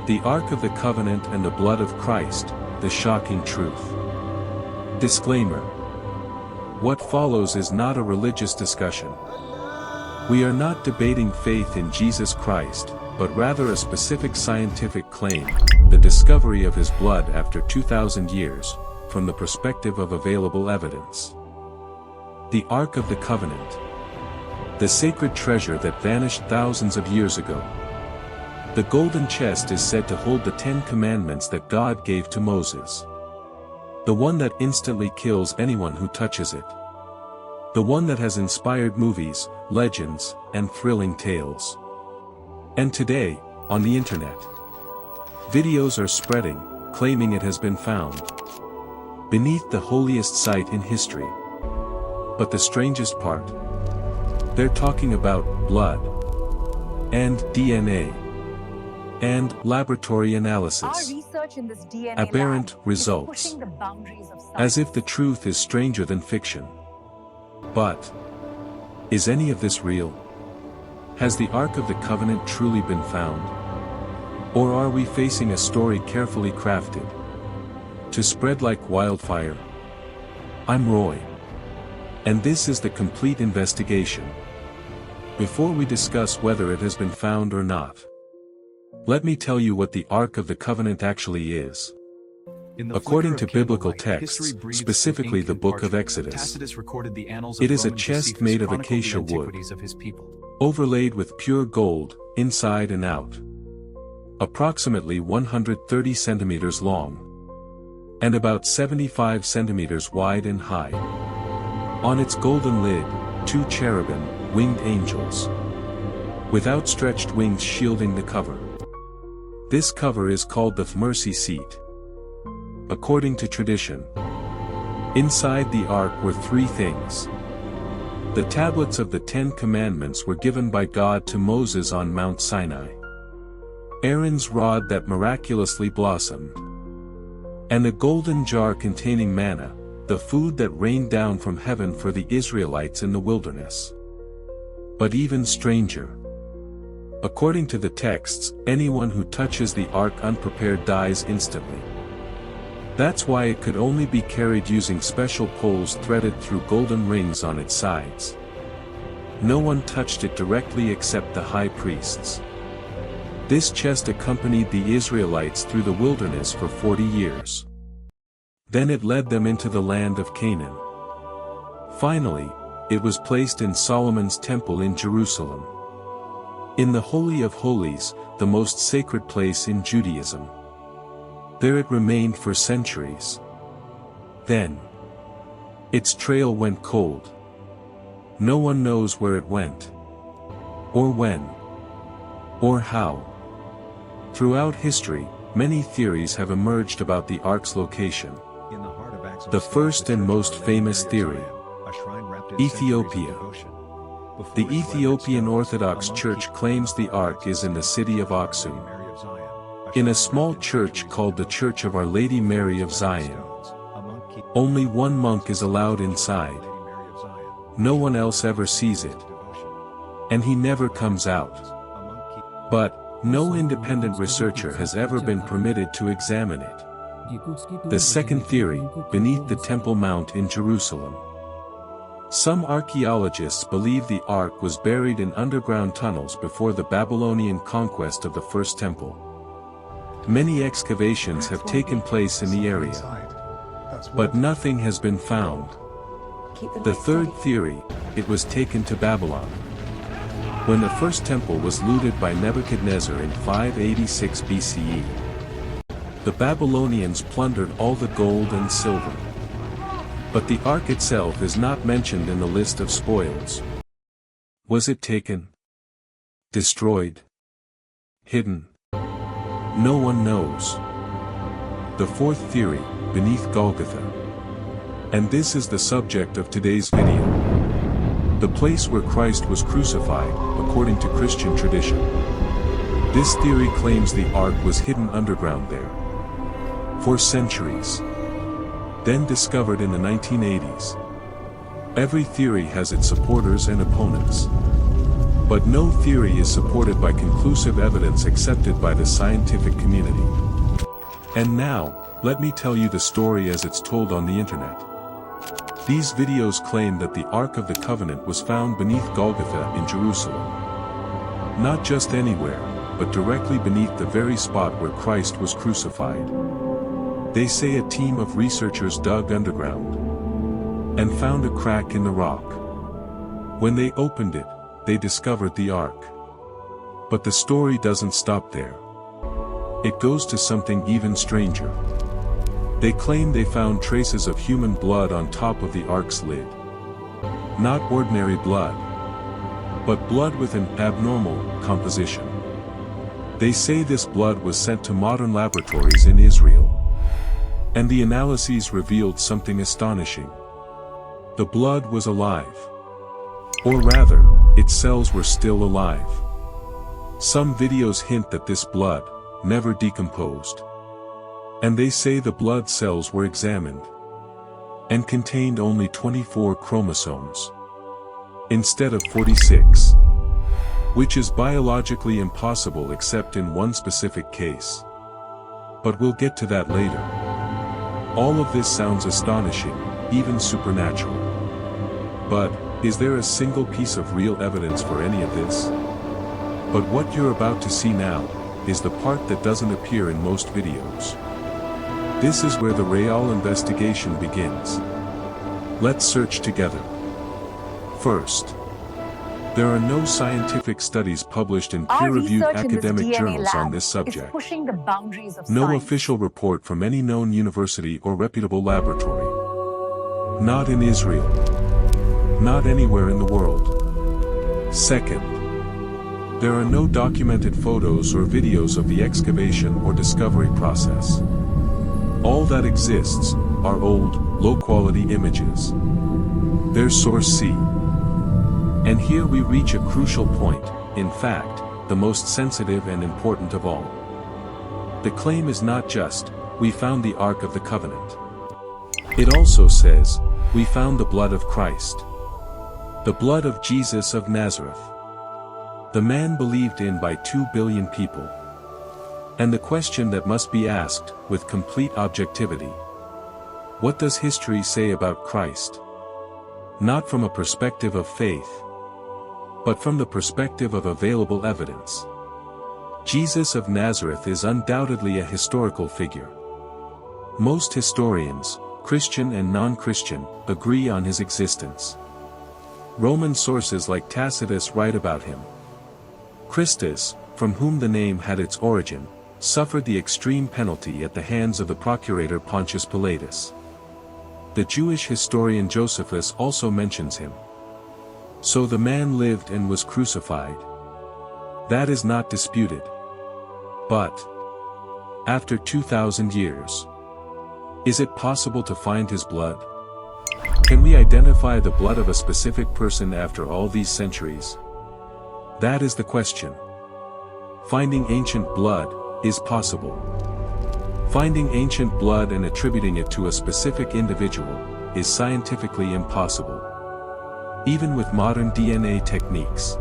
The Ark of the Covenant and the blood of Christ, the shocking truth. Disclaimer. What follows is not a religious discussion. We are not debating faith in Jesus Christ, but rather a specific scientific claim, the discovery of his blood after 2,000 years, from the perspective of available evidence. The Ark of the Covenant. The sacred treasure that vanished thousands of years ago. The golden chest is said to hold the 10 commandments that God gave to Moses. The one that instantly kills anyone who touches it. The one that has inspired movies, legends, and thrilling tales. And today, on the internet, videos are spreading, claiming it has been found beneath the holiest site in history. But the strangest part? They're talking about blood and DNA and laboratory analysis. Our research in this DNA aberrant lab results. is pushing the boundaries of science. As if the truth is stranger than fiction. But is any of this real? Has the Ark of the Covenant truly been found? Or are we facing a story carefully crafted to spread like wildfire? I'm Roy. And this is the complete investigation. Before we discuss whether it has been found or not, let me tell you what the Ark of the Covenant actually is. According to biblical texts, specifically the book of Exodus, it is a chest made of acacia wood, overlaid with pure gold, inside and out. Approximately 130 centimeters long, and about 75 centimeters wide and high. On its golden lid, 2 cherubim, winged angels, with outstretched wings shielding the cover. This cover is called the mercy seat. According to tradition, inside the ark were 3 things. The tablets of the 10 commandments were given by God to Moses on Mount Sinai. Aaron's rod that miraculously blossomed. And a golden jar containing manna, the food that rained down from heaven for the Israelites in the wilderness. But even stranger. According to the texts, anyone who touches the ark unprepared dies instantly. That's why it could only be carried using special poles threaded through golden rings on its sides. No one touched it directly except the high priests. This chest accompanied the Israelites through the wilderness for 40 years. Then it led them into the land of Canaan. Finally, it was placed in Solomon's temple in Jerusalem. In the Holy of Holies, the most sacred place in Judaism. There it remained for centuries. Then, its trail went cold. No one knows where it went, or when, or how. Throughout history, many theories have emerged about the ark's location. The first and most famous theory: Ethiopia. The Ethiopian Orthodox Church claims the ark is in the city of Aksum, in a small church called the Church of Our Lady Mary of Zion. Only one monk is allowed inside. No one else ever sees it. And he never comes out. But no independent researcher has ever been permitted to examine it. The second theory, beneath the Temple Mount in Jerusalem. Some archaeologists believe the ark was buried in underground tunnels before the Babylonian conquest of the First Temple. Many excavations have taken place in the area, but nothing has been found. The third theory, it was taken to Babylon. When the First Temple was looted by Nebuchadnezzar in 586 BCE, the Babylonians plundered all the gold and silver. But the ark itself is not mentioned in the list of spoils. Was it taken? Destroyed? Hidden? No one knows. The fourth theory, beneath Golgotha. And this is the subject of today's video. The place where Christ was crucified, according to Christian tradition. This theory claims the ark was hidden underground there for centuries, then discovered in the 1980s. Every theory has its supporters and opponents. But no theory is supported by conclusive evidence accepted by the scientific community. And now, let me tell you the story as it's told on the internet. These videos claim that the Ark of the Covenant was found beneath Golgotha in Jerusalem. Not just anywhere, but directly beneath the very spot where Christ was crucified. They say a team of researchers dug underground and found a crack in the rock. When they opened it, they discovered the Ark. But the story doesn't stop there. It goes to something even stranger. They claim they found traces of human blood on top of the Ark's lid. Not ordinary blood, but blood with an abnormal composition. They say this blood was sent to modern laboratories in Israel. And the analyses revealed something astonishing. The blood was alive. Or rather, its cells were still alive. Some videos hint that this blood never decomposed. And they say the blood cells were examined and contained only 24 chromosomes instead of 46, which is biologically impossible except in one specific case. But we'll get to that later. All of this sounds astonishing, even supernatural. But, is there a single piece of real evidence for any of this? But what you're about to see now is the part that doesn't appear in most videos. This is where the real investigation begins. Let's search together. First, there are no scientific studies published in peer-reviewed academic journals on this subject. Pushing the boundaries of No science. official report from any known university or reputable laboratory. Not in Israel. Not anywhere in the world. Second, there are no documented photos or videos of the excavation or discovery process. All that exists are old, low-quality images. Their source C. And here we reach a crucial point, in fact, the most sensitive and important of all. The claim is not just, we found the Ark of the Covenant. It also says, we found the blood of Christ. The blood of Jesus of Nazareth. The man believed in by 2 billion people. And the question that must be asked, with complete objectivity. What does history say about Christ? Not from a perspective of faith, but from the perspective of available evidence. Jesus of Nazareth is undoubtedly a historical figure. Most historians, Christian and non-Christian, agree on his existence. Roman sources like Tacitus write about him. Christus, from whom the name had its origin, suffered the extreme penalty at the hands of the procurator Pontius Pilatus. The Jewish historian Josephus also mentions him. So the man lived and was crucified. That is not disputed. But, after 2,000 years, is it possible to find his blood? Can we identify the blood of a specific person after all these centuries? That is the question. Finding ancient blood is possible. Finding ancient blood and attributing it to a specific individual is scientifically impossible. Even with modern DNA techniques.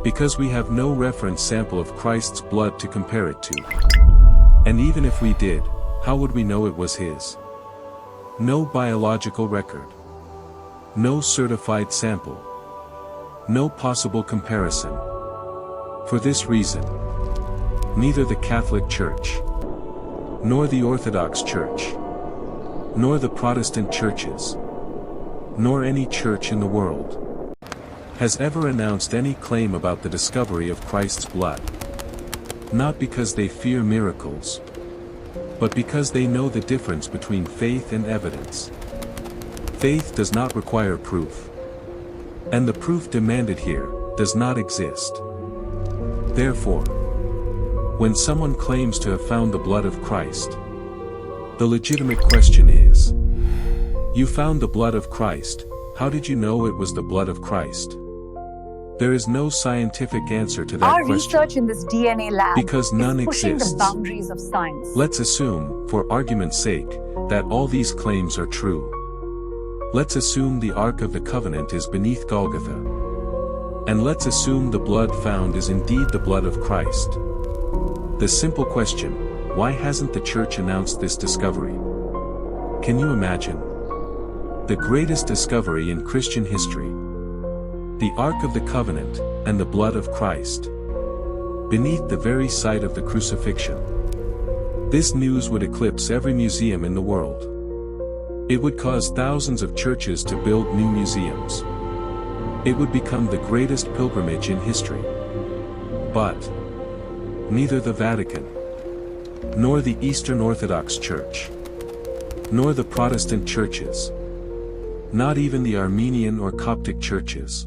Because we have no reference sample of Christ's blood to compare it to. And even if we did, how would we know it was his? No biological record. No certified sample. No possible comparison. For this reason, neither the Catholic Church, nor the Orthodox Church, nor the Protestant churches, nor any church in the world, has ever announced any claim about the discovery of Christ's blood. Not because they fear miracles, but because they know the difference between faith and evidence. Faith does not require proof. And the proof demanded here does not exist. Therefore, when someone claims to have found the blood of Christ, the legitimate question is, you found the blood of Christ, how did you know it was the blood of Christ? There is no scientific answer to that Our question. research in this DNA lab Because none is pushing exists. the boundaries of science. Let's assume, for argument's sake, that all these claims are true. Let's assume the Ark of the Covenant is beneath Golgotha. And let's assume the blood found is indeed the blood of Christ. The simple question, why hasn't the Church announced this discovery? Can you imagine? The greatest discovery in Christian history. The Ark of the Covenant, and the blood of Christ. Beneath the very site of the crucifixion. This news would eclipse every museum in the world. It would cause thousands of churches to build new museums. It would become the greatest pilgrimage in history. But neither the Vatican, nor the Eastern Orthodox Church, nor the Protestant churches, not even the Armenian or Coptic churches,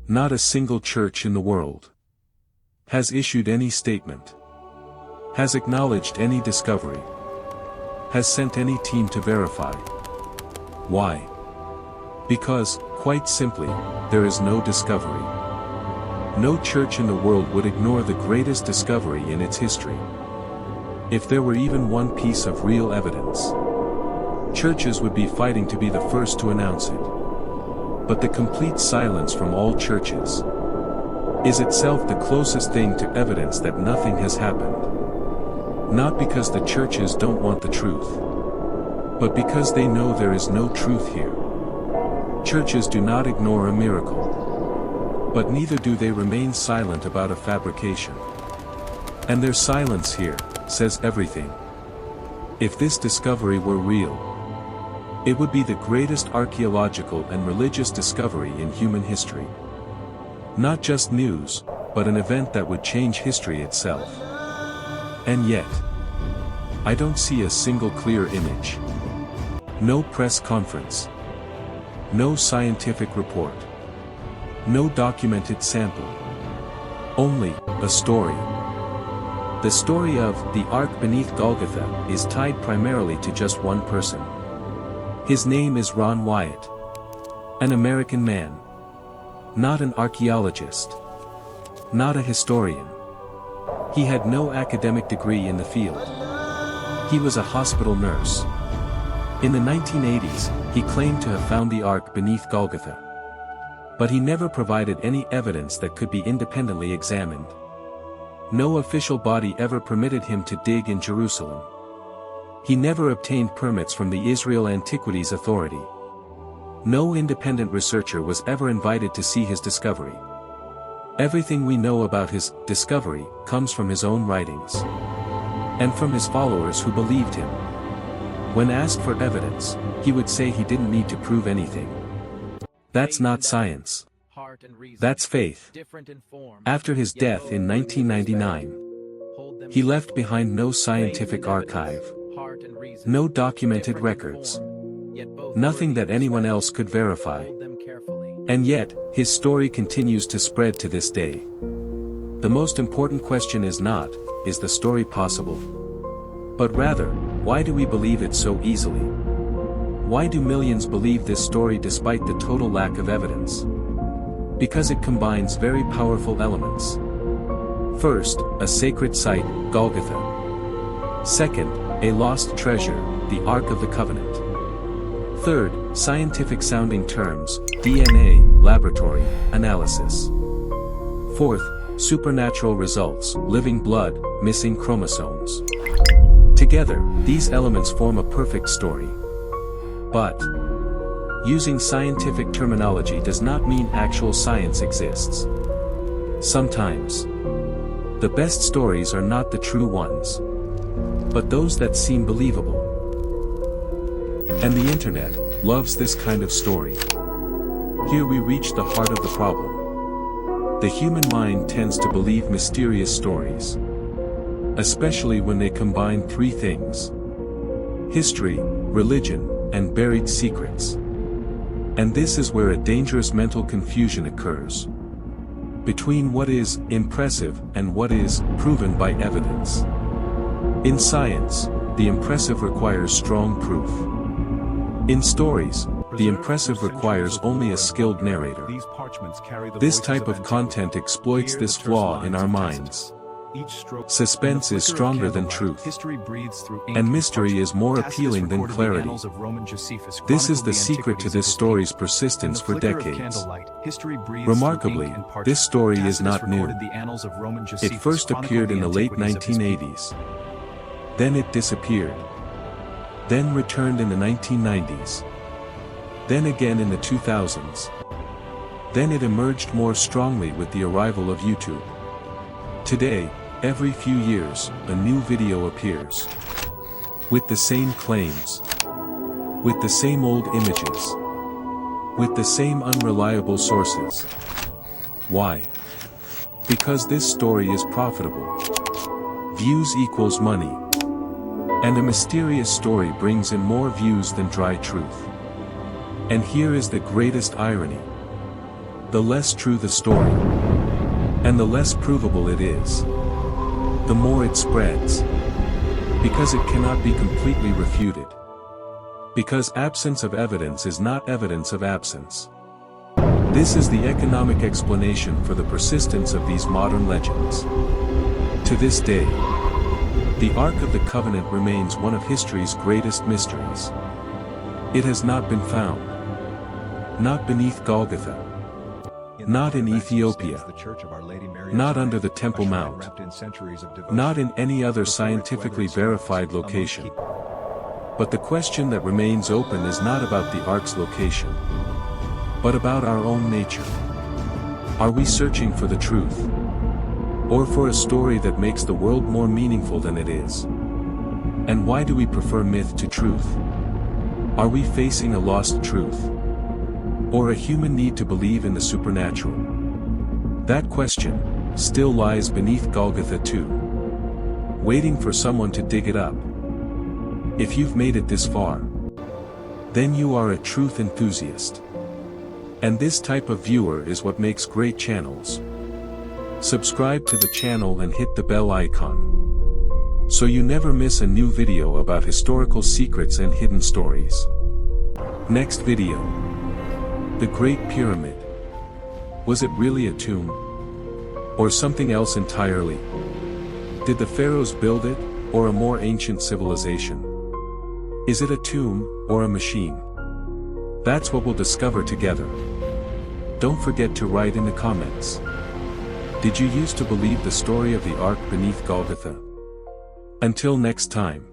not a single church in the world, has issued any statement, has acknowledged any discovery, has sent any team to verify. Why? Because, quite simply, there is no discovery. No church in the world would ignore the greatest discovery in its history. If there were even one piece of real evidence, churches would be fighting to be the first to announce it. But the complete silence from all churches is itself the closest thing to evidence that nothing has happened. Not because the churches don't want the truth, but because they know there is no truth here. Churches do not ignore a miracle, but neither do they remain silent about a fabrication. And their silence here says everything. If this discovery were real, it would be the greatest archaeological and religious discovery in human history. Not just news, but an event that would change history itself. And yet, I don't see a single clear image. No press conference. No scientific report. No documented sample. Only a story. The story of the Ark beneath Golgotha is tied primarily to just one person. His name is Ron Wyatt. An American man. Not an archaeologist. Not a historian. He had no academic degree in the field. He was a hospital nurse. In the 1980s, he claimed to have found the Ark beneath Golgotha. But he never provided any evidence that could be independently examined. No official body ever permitted him to dig in Jerusalem. He never obtained permits from the Israel Antiquities Authority. No independent researcher was ever invited to see his discovery. Everything we know about his discovery comes from his own writings. And from his followers who believed him. When asked for evidence, he would say he didn't need to prove anything. That's not science. That's faith. After his death in 1999, he left behind no scientific archive. No documented records. Nothing that anyone else could verify. And yet, his story continues to spread to this day. The most important question is not, is the story possible? But rather, why do we believe it so easily? Why do millions believe this story despite the total lack of evidence? Because it combines very powerful elements. First, a sacred site, Golgotha. Second, a lost treasure, the Ark of the Covenant. Third, scientific-sounding terms, DNA, laboratory, analysis. Fourth, supernatural results, living blood, missing chromosomes. Together, these elements form a perfect story. But using scientific terminology does not mean actual science exists. Sometimes, the best stories are not the true ones, but those that seem believable. And the internet loves this kind of story. Here we reach the heart of the problem. The human mind tends to believe mysterious stories, especially when they combine three things: history, religion, and buried secrets. And this is where a dangerous mental confusion occurs between what is impressive and what is proven by evidence. In science, the impressive requires strong proof. In stories, the impressive requires only a skilled narrator. This type of content exploits this flaw in our minds. Suspense is stronger than truth, and mystery is more appealing than clarity. This is the secret to this story's persistence for decades. Remarkably, this story is not new. It first appeared in the late 1980s. Then it disappeared. Then returned in the 1990s. Then again in the 2000s. Then it emerged more strongly with the arrival of YouTube. Today, every few years, a new video appears. With the same claims. With the same old images. With the same unreliable sources. Why? Because this story is profitable. Views equals money. And a mysterious story brings in more views than dry truth. And here is the greatest irony. The less true the story, and the less provable it is, the more it spreads. Because it cannot be completely refuted. Because absence of evidence is not evidence of absence. This is the economic explanation for the persistence of these modern legends. To this day, the Ark of the Covenant remains one of history's greatest mysteries. It has not been found. Not beneath Golgotha. Not in Ethiopia. Not under the Temple Mount. Not in any other scientifically verified location. But the question that remains open is not about the Ark's location, but about our own nature. Are we searching for the truth? Or for a story that makes the world more meaningful than it is? And why do we prefer myth to truth? Are we facing a lost truth? Or a human need to believe in the supernatural? That question still lies beneath Golgotha too, waiting for someone to dig it up. If you've made it this far, then you are a truth enthusiast. And this type of viewer is what makes great channels. Subscribe to the channel and hit the bell icon, so you never miss a new video about historical secrets and hidden stories. Next video. The Great Pyramid. Was it really a tomb? Or something else entirely? Did the pharaohs build it, or a more ancient civilization? Is it a tomb, or a machine? That's what we'll discover together. Don't forget to write in the comments. Did you used to believe the story of the Ark beneath Golgotha? Until next time.